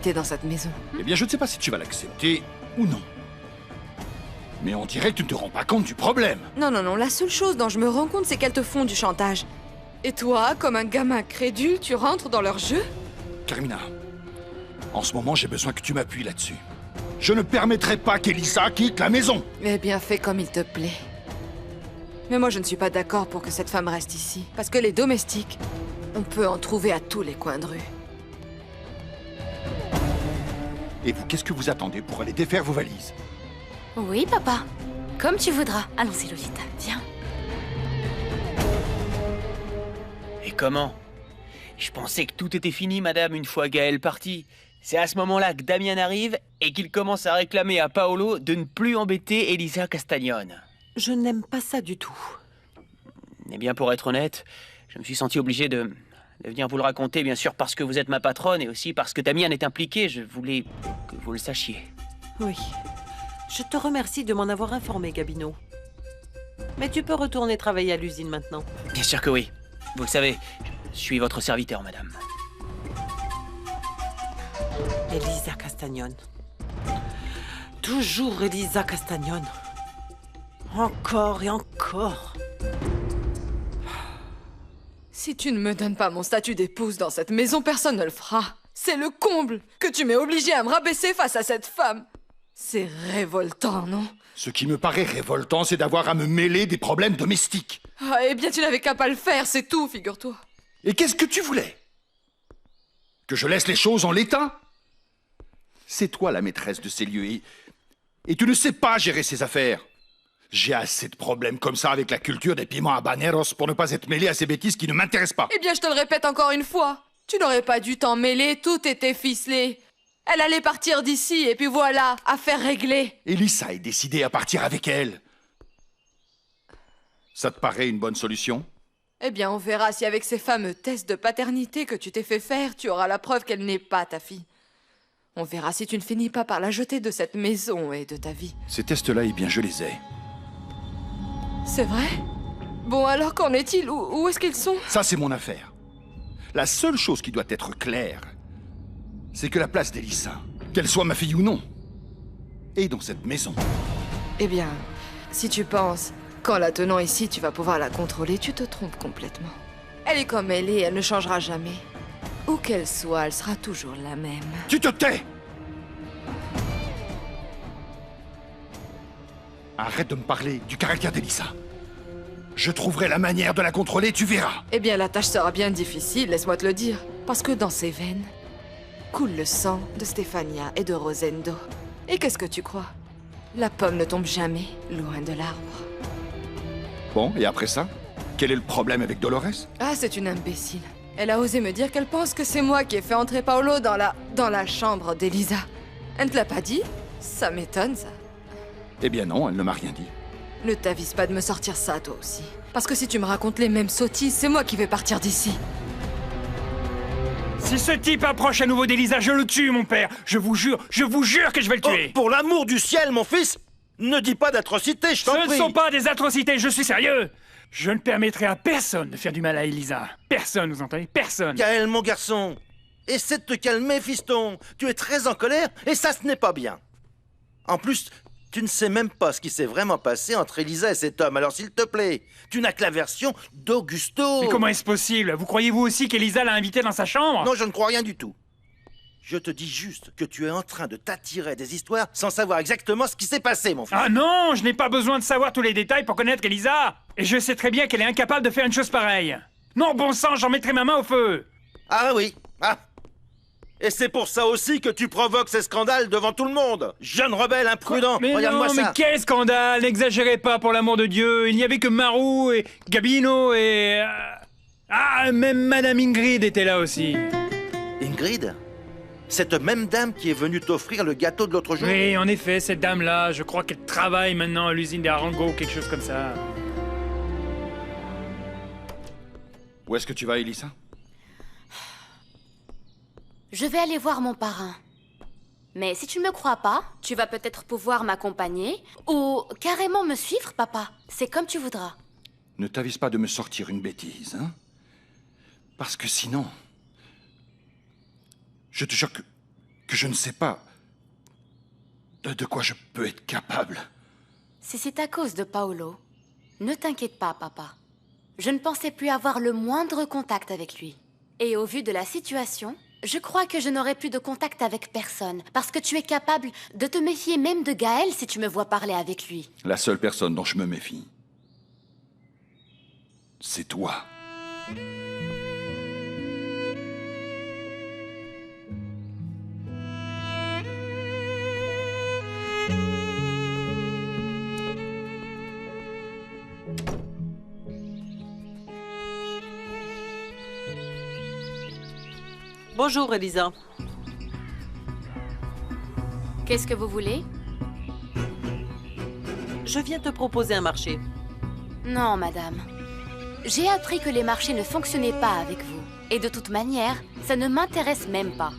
t'es dans cette maison. Eh bien, je ne sais pas si tu vas l'accepter ou non. Mais on dirait que tu ne te rends pas compte du problème. Non, non, non, la seule chose dont je me rends compte, c'est qu'elles te font du chantage. Et toi, comme un gamin crédule, tu rentres dans leur jeu? Carmina, en ce moment, j'ai besoin que tu m'appuies là-dessus. Je ne permettrai pas qu'Elisa quitte la maison. Eh bien, fais comme il te plaît. Mais moi, je ne suis pas d'accord pour que cette femme reste ici. Parce que les domestiques, on peut en trouver à tous les coins de rue. Et vous, qu'est-ce que vous attendez pour aller défaire vos valises? Oui, papa. Comme tu voudras. Allons-y, Lolita. Viens. Et comment? Je pensais que tout était fini, madame, une fois Gaël parti. C'est à ce moment-là que Damien arrive et qu'il commence à réclamer à Paolo de ne plus embêter Elisa Castagnone. Je n'aime pas ça du tout. Eh bien, pour être honnête, je me suis senti obligé de venir vous le raconter, bien sûr, parce que vous êtes ma patronne et aussi parce que Damien est impliqué. Je voulais que vous le sachiez. Oui. Je te remercie de m'en avoir informé, Gabino. Mais tu peux retourner travailler à l'usine maintenant. Bien sûr que oui. Vous le savez, je suis votre serviteur, madame. Elisa Castagnone. Toujours Elisa Castagnone. Encore et encore. Si tu ne me donnes pas mon statut d'épouse dans cette maison, personne ne le fera. C'est le comble que tu m'aies obligé à me rabaisser face à cette femme. C'est révoltant, non? Ce qui me paraît révoltant, c'est d'avoir à me mêler des problèmes domestiques. Ah, eh bien, tu n'avais qu'à pas le faire, c'est tout, figure-toi. Et qu'est-ce que tu voulais? Que je laisse les choses en l'état? C'est toi la maîtresse de ces lieux et tu ne sais pas gérer ces affaires. J'ai assez de problèmes comme ça avec la culture des piments habaneros pour ne pas être mêlé à ces bêtises qui ne m'intéressent pas. Eh bien, je te le répète encore une fois. Tu n'aurais pas dû t'en mêler, tout était ficelé. Elle allait partir d'ici, et puis voilà, affaire réglée. Elisa est décidée à partir avec elle. Ça te paraît une bonne solution? Eh bien, on verra si avec ces fameux tests de paternité que tu t'es fait faire, tu auras la preuve qu'elle n'est pas ta fille. On verra si tu ne finis pas par la jeter de cette maison et de ta vie. Ces tests-là, eh bien, je les ai. C'est vrai? Bon, alors qu'en est-il? Où est-ce qu'ils sont? Ça, c'est mon affaire. La seule chose qui doit être claire, c'est que la place d'Elisa, qu'elle soit ma fille ou non, est dans cette maison. Eh bien, si tu penses qu'en la tenant ici, tu vas pouvoir la contrôler, tu te trompes complètement. Elle est comme elle est, elle ne changera jamais. Où qu'elle soit, elle sera toujours la même. Tu te tais! Arrête de me parler du caractère d'Elisa. Je trouverai la manière de la contrôler, tu verras. Eh bien, la tâche sera bien difficile, laisse-moi te le dire. Parce que dans ses veines coule le sang de Stefania et de Rosendo. Et qu'est-ce que tu crois? La pomme ne tombe jamais loin de l'arbre. Bon, et après ça? Quel est le problème avec Dolores? Ah, c'est une imbécile. Elle a osé me dire qu'elle pense que c'est moi qui ai fait entrer Paolo dans la chambre d'Elisa. Elle ne te l'a pas dit? Ça m'étonne, ça. Eh bien non, elle ne m'a rien dit. Ne t'avise pas de me sortir ça, toi aussi. Parce que si tu me racontes les mêmes sottises, c'est moi qui vais partir d'ici. Si ce type approche à nouveau d'Elisa, je le tue, mon père. Je vous jure que je vais le tuer. Oh, pour l'amour du ciel, mon fils, ne dis pas d'atrocités, je t'en prie. Ce ne sont pas des atrocités, je suis sérieux. Je ne permettrai à personne de faire du mal à Elisa. Personne, vous entendez? Personne. Gaël, mon garçon, essaie de te calmer, fiston. Tu es très en colère et ça, ce n'est pas bien. En plus, tu ne sais même pas ce qui s'est vraiment passé entre Elisa et cet homme. Alors, s'il te plaît, tu n'as que la version d'Augusto. Mais comment est-ce possible? Vous croyez vous aussi qu'Elisa l'a invité dans sa chambre? Non, je ne crois rien du tout. Je te dis juste que tu es en train de t'attirer des histoires sans savoir exactement ce qui s'est passé, mon fils. Ah non, je n'ai pas besoin de savoir tous les détails pour connaître Elisa. Et je sais très bien qu'elle est incapable de faire une chose pareille. Non, bon sang, j'en mettrai ma main au feu. Ah oui, ah. Et c'est pour ça aussi que tu provoques ces scandales devant tout le monde. Jeune rebelle imprudent, Mais regarde-moi non, ça. mais quel scandale! N'exagérez pas, pour l'amour de Dieu. Il n'y avait que Marou et Gabino et... Ah, même Madame Ingrid était là aussi. Ingrid? Cette même dame qui est venue t'offrir le gâteau de l'autre jour? Oui, en effet, cette dame-là, je crois qu'elle travaille maintenant à l'usine des Arango, quelque chose comme ça. Où est-ce que tu vas, Elisa? Je vais aller voir mon parrain. Mais si tu ne me crois pas, tu vas peut-être pouvoir m'accompagner ou carrément me suivre, papa. C'est comme tu voudras. Ne t'avise pas de me sortir une bêtise, hein? Parce que sinon... Je te jure que je ne sais pas de quoi je peux être capable. Si c'est à cause de Paolo, ne t'inquiète pas, papa. Je ne pensais plus avoir le moindre contact avec lui. Et au vu de la situation, je crois que je n'aurai plus de contact avec personne, parce que tu es capable de te méfier même de Gaël si tu me vois parler avec lui. La seule personne dont je me méfie, c'est toi. Bonjour, Elisa. Qu'est-ce que vous voulez? Je viens te proposer un marché. Non, madame. J'ai appris que les marchés ne fonctionnaient pas avec vous. Et de toute manière, ça ne m'intéresse même pas.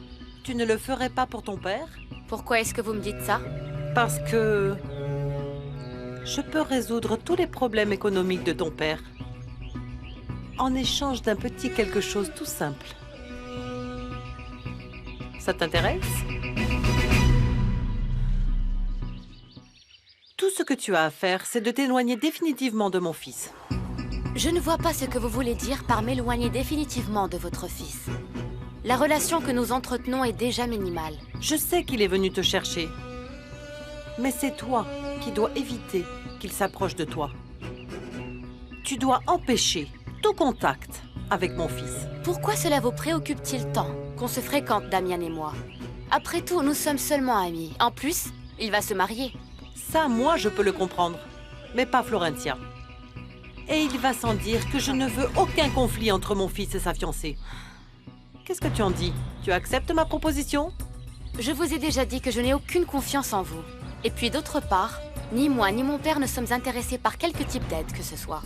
Tu ne le ferais pas pour ton père? Pourquoi est-ce que vous me dites ça? Parce que je peux résoudre tous les problèmes économiques de ton père en échange d'un petit quelque chose tout simple. Ça t'intéresse? Tout ce que tu as à faire, c'est de t'éloigner définitivement de mon fils. Je ne vois pas ce que vous voulez dire par m'éloigner définitivement de votre fils. La relation que nous entretenons est déjà minimale. Je sais qu'il est venu te chercher, mais c'est toi qui dois éviter qu'il s'approche de toi. Tu dois empêcher tout contact avec mon fils. Pourquoi cela vous préoccupe-t-il tant qu'on se fréquente, Damien et moi? Après tout, nous sommes seulement amis. En plus, il va se marier. Ça, moi, je peux le comprendre, mais pas Florentia. Et il va sans dire que je ne veux aucun conflit entre mon fils et sa fiancée. Qu'est-ce que tu en dis? Tu acceptes ma proposition? Je vous ai déjà dit que je n'ai aucune confiance en vous. Et puis d'autre part, ni moi ni mon père ne sommes intéressés par quelque type d'aide que ce soit.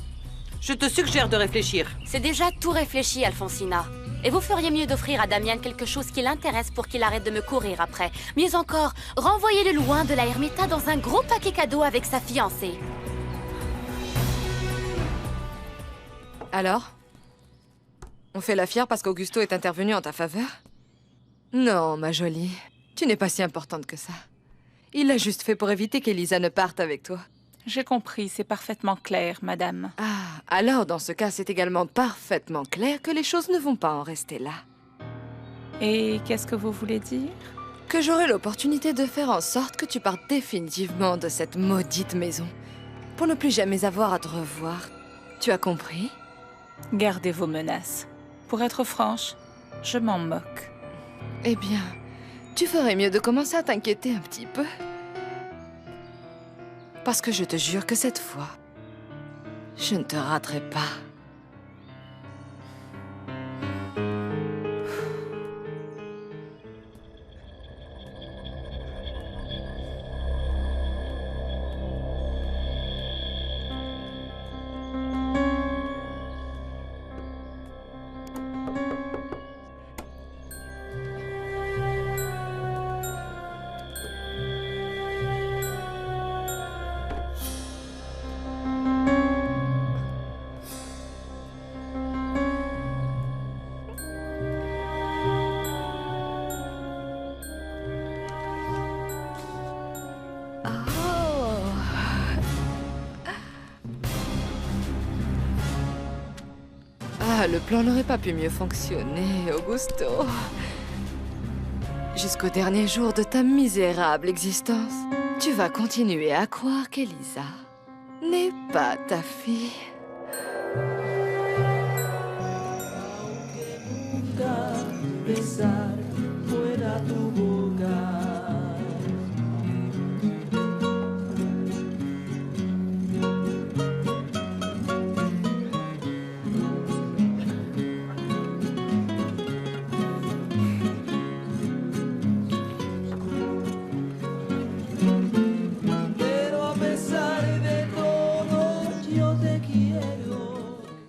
Je te suggère de réfléchir. C'est déjà tout réfléchi, Alfonsina. Et vous feriez mieux d'offrir à Damien quelque chose qui l'intéresse pour qu'il arrête de me courir après. Mieux encore, renvoyez-le loin de la Ermita dans un gros paquet cadeau avec sa fiancée. Alors? On fait la fière parce qu'Augusto est intervenu en ta faveur? Non, ma jolie. Tu n'es pas si importante que ça. Il l'a juste fait pour éviter qu'Elisa ne parte avec toi. J'ai compris, c'est parfaitement clair, madame. Ah, alors dans ce cas, c'est également parfaitement clair que les choses ne vont pas en rester là. Et qu'est-ce que vous voulez dire? Que j'aurai l'opportunité de faire en sorte que tu partes définitivement de cette maudite maison, pour ne plus jamais avoir à te revoir. Tu as compris? Gardez vos menaces. Pour être franche, je m'en moque. Eh bien, tu ferais mieux de commencer à t'inquiéter un petit peu. Parce que je te jure que cette fois, je ne te raterai pas. Ah, le plan n'aurait pas pu mieux fonctionner, Augusto. Jusqu'au dernier jour de ta misérable existence, tu vas continuer à croire qu'Elisa n'est pas ta fille.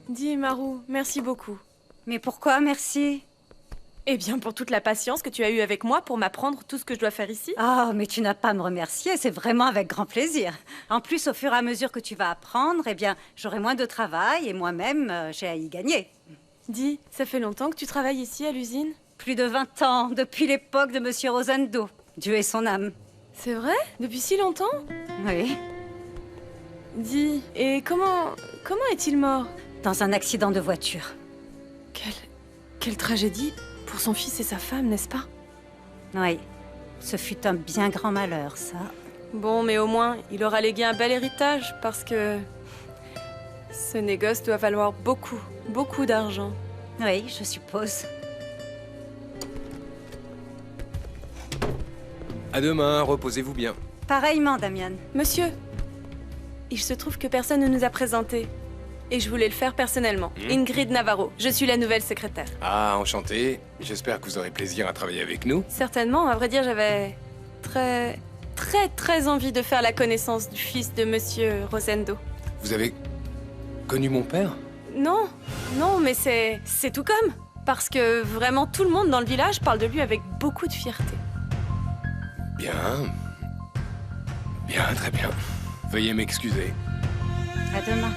Dis, Maru, merci beaucoup. Mais pourquoi merci? Eh bien, pour toute la patience que tu as eue avec moi pour m'apprendre tout ce que je dois faire ici. Ah, mais tu n'as pas à me remercier, c'est vraiment avec grand plaisir. En plus, au fur et à mesure que tu vas apprendre, eh bien, j'aurai moins de travail et moi-même, j'ai à y gagner. Dis, ça fait longtemps que tu travailles ici à l'usine? Plus de 20 ans, depuis l'époque de Monsieur Rosendo. Dieu ait son âme. C'est vrai? Depuis si longtemps? Oui. Dis, et comment est-il mort? Dans un accident de voiture. Quelle tragédie pour son fils et sa femme, n'est-ce pas? Oui. Ce fut un bien grand malheur, ça. Bon, mais au moins, il aura légué un bel héritage, parce que... ce négoce doit valoir beaucoup, beaucoup d'argent. Oui, je suppose. À demain, reposez-vous bien. Pareillement, Damian. Monsieur, il se trouve que personne ne nous a présentés. Et je voulais le faire personnellement. Ingrid Navarro, je suis la nouvelle secrétaire. Ah, enchanté. J'espère que vous aurez plaisir à travailler avec nous. Certainement, à vrai dire, j'avais très envie de faire la connaissance du fils de Monsieur Rosendo. Vous avez connu mon père? Non, mais c'est tout comme. Parce que vraiment tout le monde dans le village parle de lui avec beaucoup de fierté. Bien. Bien, très bien. Veuillez m'excuser. À demain.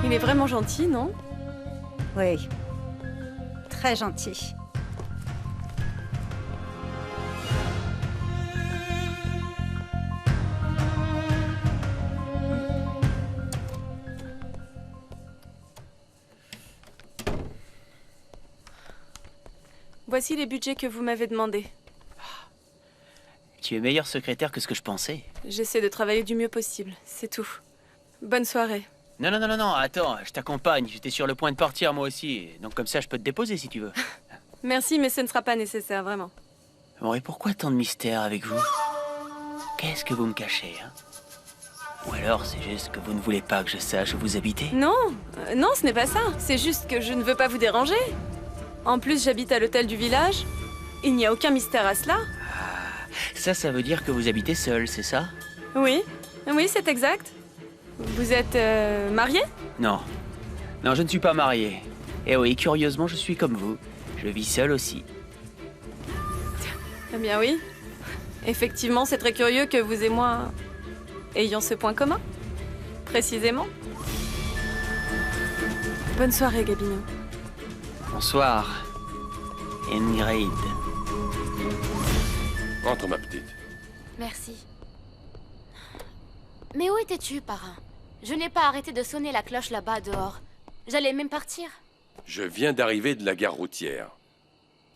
Il est vraiment gentil, non? Oui. Très gentil. Voici les budgets que vous m'avez demandés. Tu es meilleure secrétaire que ce que je pensais. J'essaie de travailler du mieux possible, c'est tout. Bonne soirée. Non, attends, je t'accompagne. J'étais sur le point de partir moi aussi. Donc comme ça, je peux te déposer si tu veux. Merci, mais ce ne sera pas nécessaire, vraiment. Bon, et pourquoi tant de mystère avec vous? Qu'est-ce que vous me cachez, hein? Ou alors c'est juste que vous ne voulez pas que je sache où vous habitez? Non, non, ce n'est pas ça. C'est juste que je ne veux pas vous déranger. En plus, j'habite à l'hôtel du village. Il n'y a aucun mystère à cela. Ça veut dire que vous habitez seul, c'est ça? Oui, c'est exact. Vous êtes marié? Non, je ne suis pas marié. Et oui, curieusement, je suis comme vous. Je vis seul aussi. Eh bien oui. Effectivement, c'est très curieux que vous et moi ayons ce point commun. Précisément. Bonne soirée, Gabino. Bonsoir, Ingrid. Entre, ma petite. Merci. Mais où étais-tu, parrain? Je n'ai pas arrêté de sonner la cloche là-bas dehors. J'allais même partir. Je viens d'arriver de la gare routière.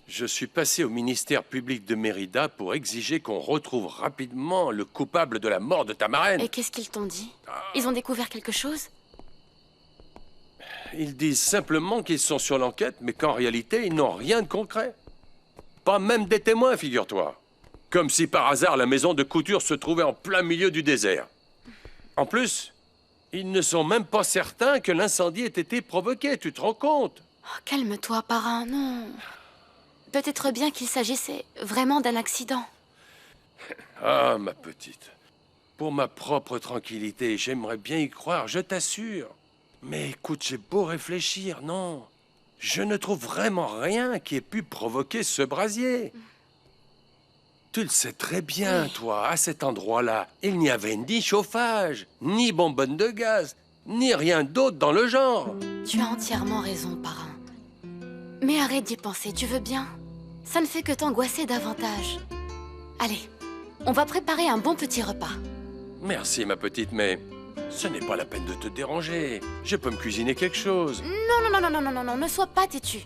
Je suis passé au ministère public de Mérida pour exiger qu'on retrouve rapidement le coupable de la mort de ta marraine. Et qu'est-ce qu'ils t'ont dit? Ils ont découvert quelque chose? Ils disent simplement qu'ils sont sur l'enquête, mais qu'en réalité, ils n'ont rien de concret. Pas même des témoins, figure-toi. Comme si par hasard la maison de couture se trouvait en plein milieu du désert. En plus, ils ne sont même pas certains que l'incendie ait été provoqué, tu te rends compte? Oh, calme-toi, parrain, non. Peut-être bien qu'il s'agissait vraiment d'un accident. Ah, ma petite. Pour ma propre tranquillité, j'aimerais bien y croire, je t'assure. Mais écoute, j'ai beau réfléchir, non. Je ne trouve vraiment rien qui ait pu provoquer ce brasier. Tu le sais très bien, toi, à cet endroit-là, il n'y avait ni chauffage, ni bonbonne de gaz, ni rien d'autre dans le genre. Tu as entièrement raison, parrain. Mais arrête d'y penser, tu veux bien? Ça ne fait que t'angoisser davantage. Allez, on va préparer un bon petit repas. Merci, ma petite, mais ce n'est pas la peine de te déranger. Je peux me cuisiner quelque chose. Non, ne sois pas têtu.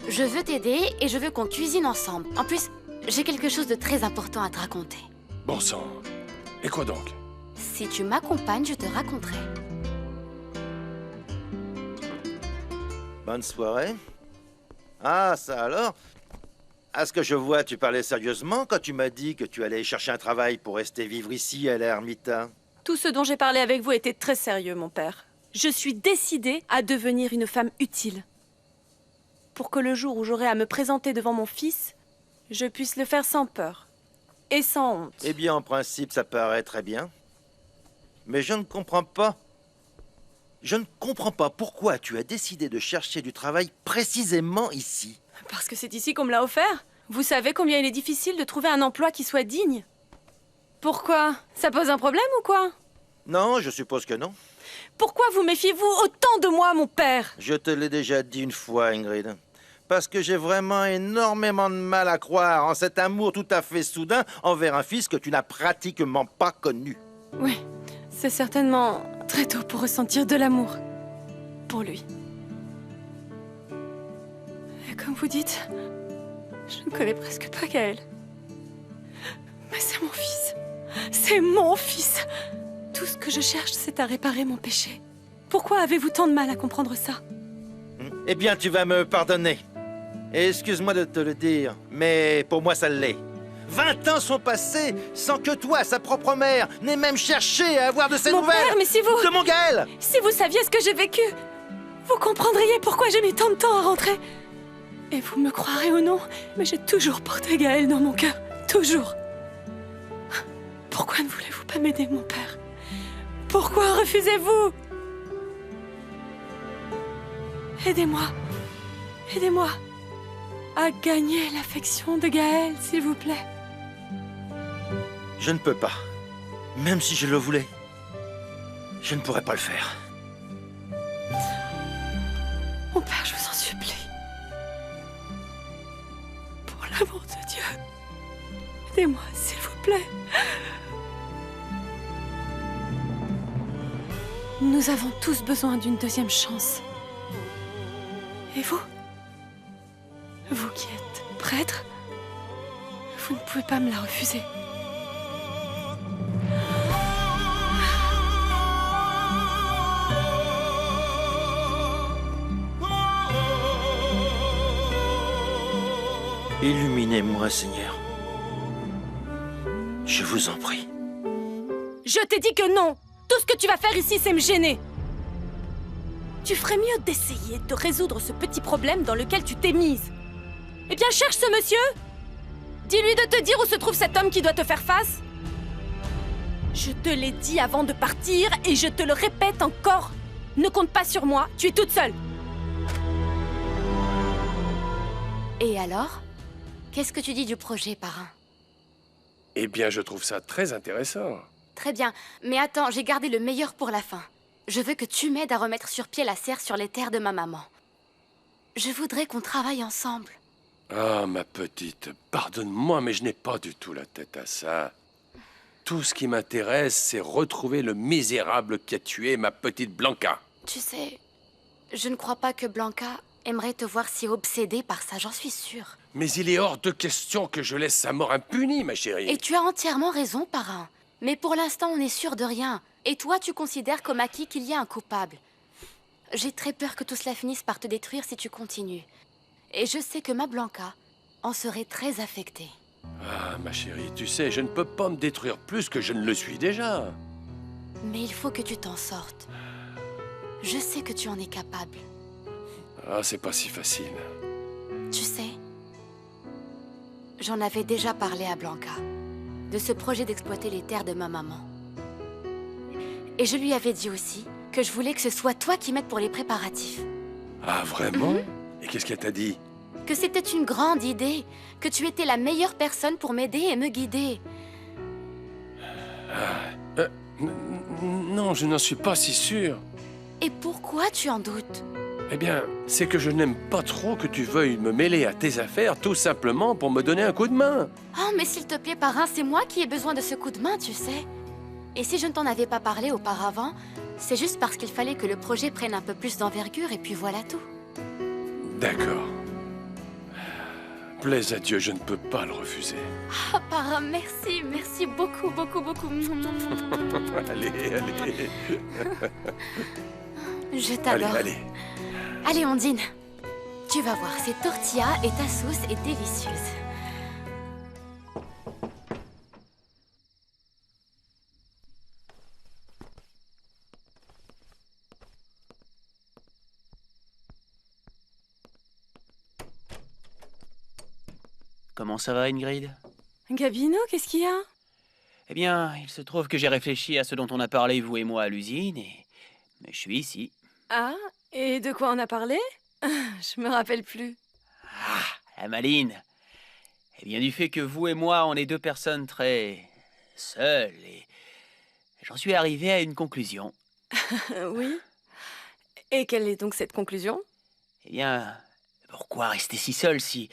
Je veux t'aider et je veux qu'on cuisine ensemble. En plus, j'ai quelque chose de très important à te raconter. Bon sang. Et quoi donc? Si tu m'accompagnes, je te raconterai. Bonne soirée. Ah, ça alors? À ce que je vois, tu parlais sérieusement quand tu m'as dit que tu allais chercher un travail pour rester vivre ici à l'Ermita. Tout ce dont j'ai parlé avec vous était très sérieux, mon père. Je suis décidée à devenir une femme utile. Pour que le jour où j'aurai à me présenter devant mon fils, je puisse le faire sans peur et sans honte. Eh bien, en principe, ça paraît très bien. Mais je ne comprends pas. Je ne comprends pas pourquoi tu as décidé de chercher du travail précisément ici. Parce que c'est ici qu'on me l'a offert. Vous savez combien il est difficile de trouver un emploi qui soit digne. Pourquoi? Ça pose un problème ou quoi? Non, je suppose que non. Pourquoi vous méfiez-vous autant de moi, mon père? Je te l'ai déjà dit une fois, Ingrid. parce que j'ai vraiment énormément de mal à croire en cet amour tout à fait soudain envers un fils que tu n'as pratiquement pas connu. Oui, c'est certainement très tôt pour ressentir de l'amour pour lui. Et comme vous dites, je ne connais presque pas Gaël. Mais c'est mon fils. C'est mon fils. Tout ce que je cherche, c'est à réparer mon péché. Pourquoi avez-vous tant de mal à comprendre ça? Eh bien, tu vas me pardonner. Et excuse-moi de te le dire, mais pour moi, ça l'est. 20 ans sont passés sans que toi, sa propre mère, n'ait même cherché à avoir de ses nouvelles. Mon père, mais si vous... De mon Gaël. Si vous saviez ce que j'ai vécu, vous comprendriez pourquoi j'ai mis tant de temps à rentrer. Et vous me croirez ou non, mais j'ai toujours porté Gaël dans mon cœur. Toujours. Pourquoi ne voulez-vous pas m'aider, mon père? Pourquoi refusez-vous? Aidez-moi. Aidez-moi à gagner l'affection de Gaël, s'il vous plaît. Je ne peux pas. Même si je le voulais, je ne pourrais pas le faire. Mon père, je vous en supplie. Pour l'amour de Dieu, aidez-moi, s'il vous plaît. Nous avons tous besoin d'une deuxième chance. Et vous? Vous qui êtes prêtre, vous ne pouvez pas me la refuser. Illuminez-moi, Seigneur. Je vous en prie. Je t'ai dit que non! Tout ce que tu vas faire ici, c'est me gêner. Tu ferais mieux d'essayer de résoudre ce petit problème dans lequel tu t'es mise. Eh bien, cherche ce monsieur. Dis-lui de te dire où se trouve cet homme qui doit te faire face. Je te l'ai dit avant de partir et je te le répète encore. Ne compte pas sur moi, tu es toute seule. Et alors? Qu'est-ce que tu dis du projet, parrain? Eh bien, je trouve ça très intéressant. Très bien, mais attends, j'ai gardé le meilleur pour la fin. Je veux que tu m'aides à remettre sur pied la serre sur les terres de ma maman. Je voudrais qu'on travaille ensemble. Ah, ma petite, pardonne-moi, mais je n'ai pas du tout la tête à ça. Tout ce qui m'intéresse, c'est retrouver le misérable qui a tué ma petite Blanca. Tu sais, je ne crois pas que Blanca aimerait te voir si obsédée par ça, j'en suis sûre. Mais il est hors de question que je laisse sa mort impunie, ma chérie. Et tu as entièrement raison, parrain. Mais pour l'instant, on n'est sûr de rien. Et toi, tu considères comme acquis qu'il y a un coupable. J'ai très peur que tout cela finisse par te détruire si tu continues. Et je sais que ma Blanca en serait très affectée. Ah, ma chérie, tu sais, je ne peux pas me détruire plus que je ne le suis déjà. Mais il faut que tu t'en sortes. Je sais que tu en es capable. Ah, c'est pas si facile. Tu sais, j'en avais déjà parlé à Blanca, de ce projet d'exploiter les terres de ma maman. Et je lui avais dit aussi que je voulais que ce soit toi qui m'aides pour les préparatifs. Ah, vraiment? Et qu'est-ce qu'elle t'a dit? Que c'était une grande idée, que tu étais la meilleure personne pour m'aider et me guider. Non, je n'en suis pas si sûr. Et pourquoi tu en doutes? Eh bien, c'est que je n'aime pas trop que tu veuilles me mêler à tes affaires tout simplement pour me donner un coup de main. Oh, mais s'il te plaît, parrain, c'est moi qui ai besoin de ce coup de main, tu sais. Et si je ne t'en avais pas parlé auparavant, c'est juste parce qu'il fallait que le projet prenne un peu plus d'envergure et puis voilà tout. D'accord. Plaise à Dieu, je ne peux pas le refuser. Ah, parrain, merci, merci beaucoup, beaucoup, beaucoup. Allez, allez. Je t'adore. Allez, allez. Allez, on dîne. Tu vas voir, ces tortillas et ta sauce est délicieuse. Comment ça va, Ingrid? Gabino, qu'est-ce qu'il y a? Eh bien, il se trouve que j'ai réfléchi à ce dont on a parlé, vous et moi, à l'usine, et... Mais je suis ici. Ah, et de quoi on a parlé? Je me rappelle plus. Ah, la maline. Eh bien, du fait que vous et moi, on est deux personnes très... seules, et... J'en suis arrivé à une conclusion. Oui. Et quelle est donc cette conclusion? Eh bien, Pourquoi rester si seul si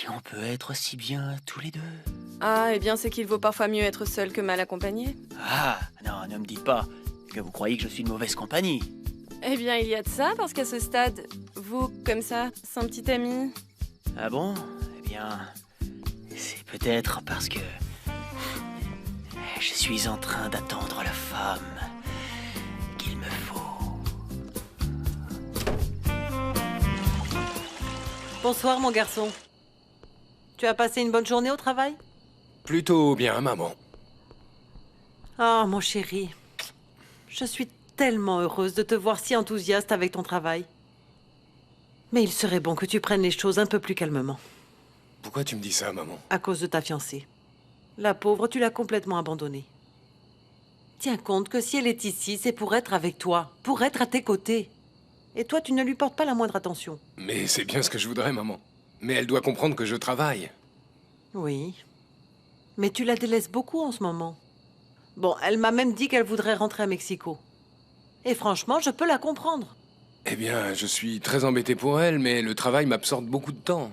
on peut être si bien tous les deux? Ah, eh bien, c'est qu'il vaut parfois mieux être seul que mal accompagné. Ah, non, ne me dites pas que vous croyez que je suis de mauvaise compagnie. Eh bien, il y a de ça, parce qu'à ce stade, vous, comme ça, sans petit ami... Ah bon? Eh bien, c'est peut-être parce que je suis en train d'attendre la femme qu'il me faut. Bonsoir, mon garçon. Tu as passé une bonne journée au travail? Plutôt bien, maman. Oh, mon chéri. Je suis tellement heureuse de te voir si enthousiaste avec ton travail. Mais il serait bon que tu prennes les choses un peu plus calmement. Pourquoi tu me dis ça, maman? À cause de ta fiancée. La pauvre, tu l'as complètement abandonnée. Tiens compte que si elle est ici, c'est pour être avec toi, pour être à tes côtés. Et toi, tu ne lui portes pas la moindre attention. Mais c'est bien ce que je voudrais, maman. Mais elle doit comprendre que je travaille. Oui. Mais tu la délaisses beaucoup en ce moment. Bon, elle m'a même dit qu'elle voudrait rentrer à Mexico. Et franchement, je peux la comprendre. Eh bien, je suis très embêté pour elle, mais le travail m'absorbe beaucoup de temps.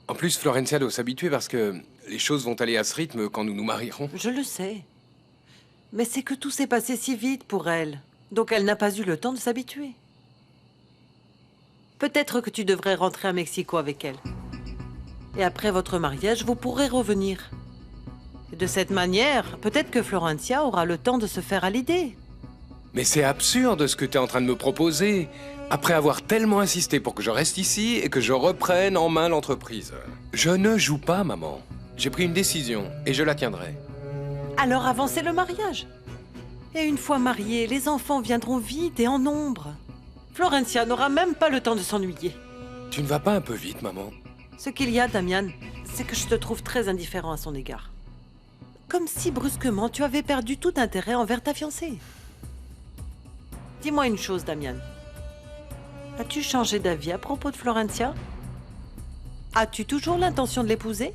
En plus, Florencia doit s'habituer parce que les choses vont aller à ce rythme quand nous nous marierons. Je le sais. Mais c'est que tout s'est passé si vite pour elle. Donc elle n'a pas eu le temps de s'habituer. Peut-être que tu devrais rentrer à Mexico avec elle. Et après votre mariage, vous pourrez revenir. Et de cette manière, peut-être que Florencia aura le temps de se faire à l'idée. Mais c'est absurde ce que tu es en train de me proposer. Après avoir tellement insisté pour que je reste ici et que je reprenne en main l'entreprise. Je ne joue pas, maman. J'ai pris une décision et je la tiendrai. Alors avancez le mariage. Et une fois mariés, les enfants viendront vite et en nombre. Florencia n'aura même pas le temps de s'ennuyer. Tu ne vas pas un peu vite, maman? Ce qu'il y a, Damian, c'est que je te trouve très indifférent à son égard. Comme si brusquement tu avais perdu tout intérêt envers ta fiancée. Dis-moi une chose, Damian. As-tu changé d'avis à propos de Florencia? As-tu toujours l'intention de l'épouser?